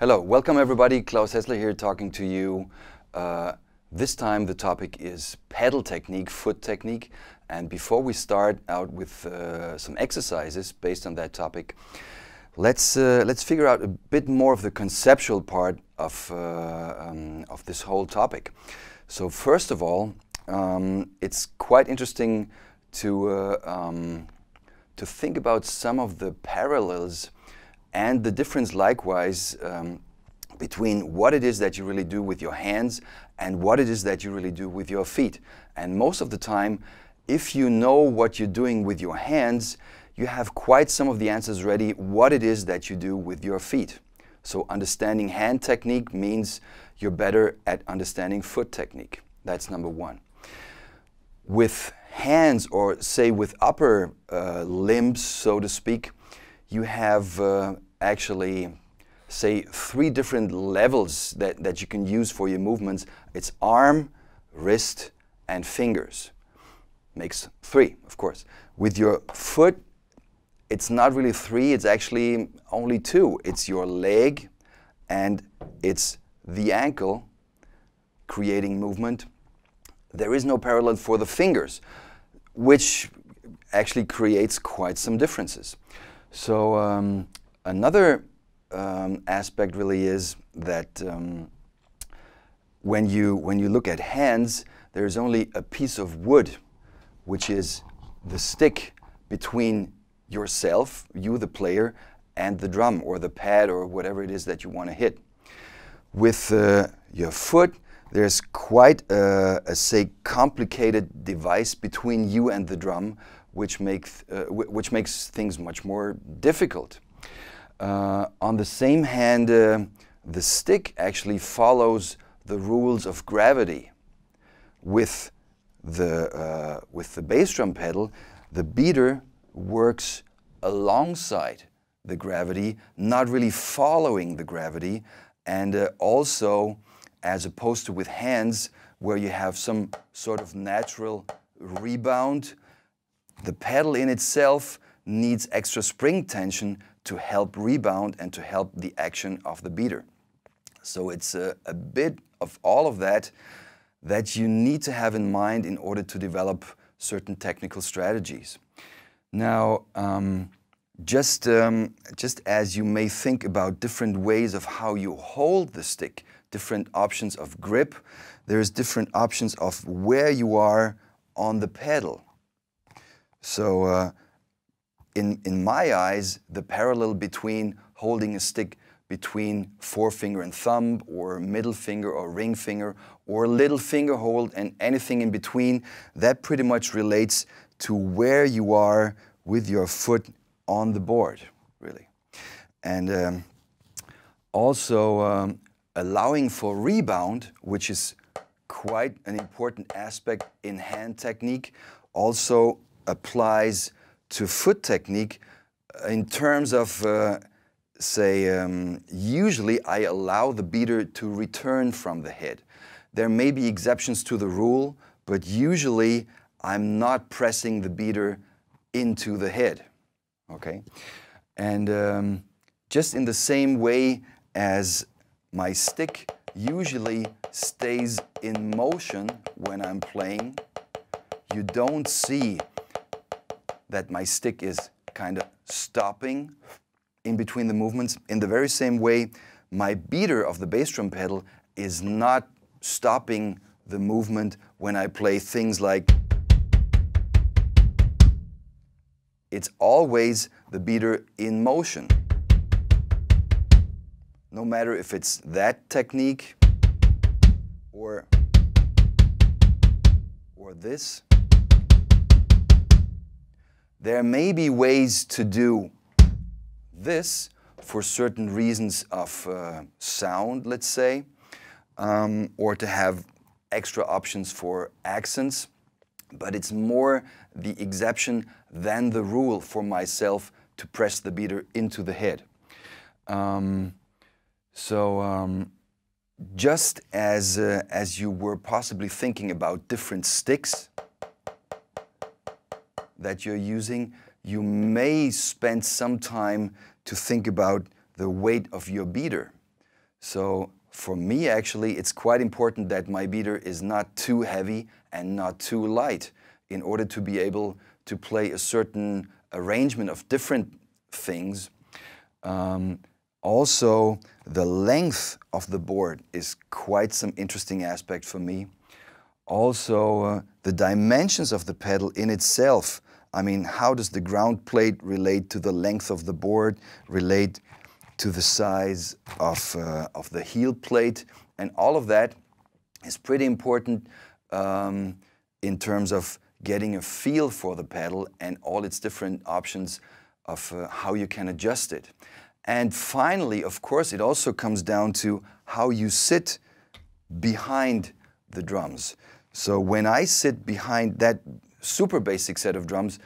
Hello, welcome everybody. Claus Hessler here talking to you. This time the topic is pedal technique, foot technique. And before we start out with some exercises based on that topic, let's figure out a bit more of the conceptual part of this whole topic. So first of all, it's quite interesting to think about some of the parallels and the difference likewise between what it is that you really do with your hands and what it is that you really do with your feet. And most of the time, if you know what you're doing with your hands, you have quite some of the answers ready what it is that you do with your feet. So understanding hand technique means you're better at understanding foot technique. That's number one. With hands, or say with upper limbs, so to speak, you have actually, say, 3 different levels that you can use for your movements. It's arm, wrist, and fingers. Makes 3, of course. With your foot, it's not really 3, it's actually only 2. It's your leg and it's the ankle creating movement. There is no parallel for the fingers, which actually creates quite some differences. So another aspect really is that when you look at hands, there's only a piece of wood, which is the stick between yourself, you the player, and the drum or the pad or whatever it is that you want to hit. With your foot, there's quite a say complicated device between you and the drum, which makes things much more difficult. On the same hand, the stick actually follows the rules of gravity. With the bass drum pedal, the beater works alongside the gravity, not really following the gravity, and also, as opposed to with hands, where you have some sort of natural rebound, the pedal in itself needs extra spring tension to help rebound and to help the action of the beater. So it's a bit of all of that that you need to have in mind in order to develop certain technical strategies. Now, just as you may think about different ways of how you hold the stick, different options of grip, there's different options of where you are on the pedal. So in my eyes, the parallel between holding a stick between forefinger and thumb, or middle finger or ring finger, or little finger hold and anything in between, that pretty much relates to where you are with your foot on the board, really. And also allowing for rebound, which is quite an important aspect in hand technique, also applies to foot technique in terms of, usually I allow the beater to return from the head. There may be exceptions to the rule, but usually I'm not pressing the beater into the head, okay? And just in the same way as my stick usually stays in motion when I'm playing, you don't see that my stick is kind of stopping in between the movements. In the very same way, my beater of the bass drum pedal is not stopping the movement when I play things like. It's always the beater in motion. No matter if it's that technique or this. There may be ways to do this for certain reasons of sound, let's say, or to have extra options for accents, but it's more the exception than the rule for myself to press the beater into the head. Just as you were possibly thinking about different sticks that you're using, you may spend some time to think about the weight of your beater. So for me, actually, it's quite important that my beater is not too heavy and not too light in order to be able to play a certain arrangement of different things. Also, the length of the board is quite some interesting aspect for me. Also, the dimensions of the pedal in itself. I mean, how does the ground plate relate to the length of the board, relate to the size of the heel plate? And all of that is pretty important in terms of getting a feel for the pedal and all its different options of how you can adjust it. And finally, of course, it also comes down to how you sit behind the drums. So when I sit behind that super basic set of drums,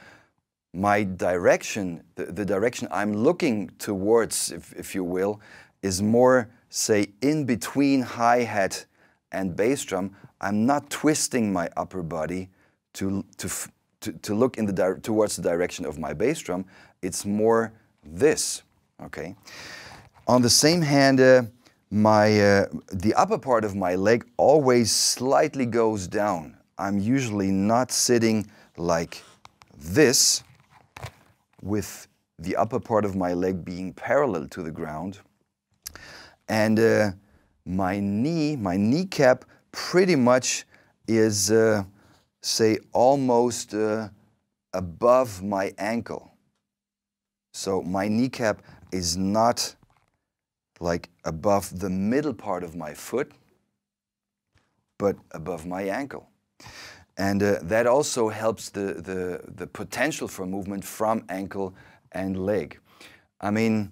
my direction, the direction I'm looking towards, if you will, is more, say, in between hi-hat and bass drum. I'm not twisting my upper body to look in towards the direction of my bass drum. It's more this, okay? On the same hand, the upper part of my leg always slightly goes down. I'm usually not sitting like this, with the upper part of my leg being parallel to the ground. And my kneecap pretty much is, say, almost above my ankle. So my kneecap is not like above the middle part of my foot, but above my ankle. And that also helps the potential for movement from ankle and leg. I mean,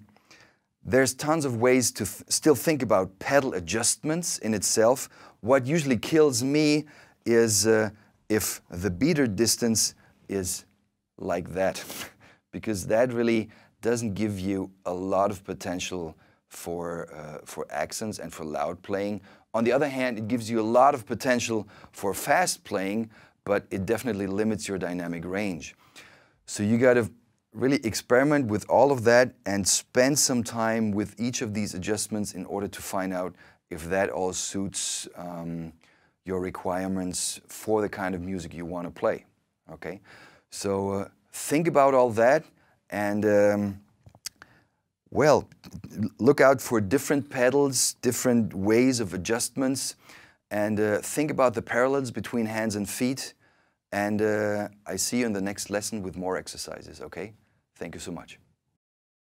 there's tons of ways to still think about pedal adjustments in itself. What usually kills me is if the beater distance is like that, because that really doesn't give you a lot of potential for accents and for loud playing. On the other hand, it gives you a lot of potential for fast playing, but it definitely limits your dynamic range. So you got to really experiment with all of that and spend some time with each of these adjustments in order to find out if that all suits your requirements for the kind of music you want to play. Okay? So think about all that and well, look out for different pedals, different ways of adjustments, and think about the parallels between hands and feet. And I see you in the next lesson with more exercises, okay? Thank you so much.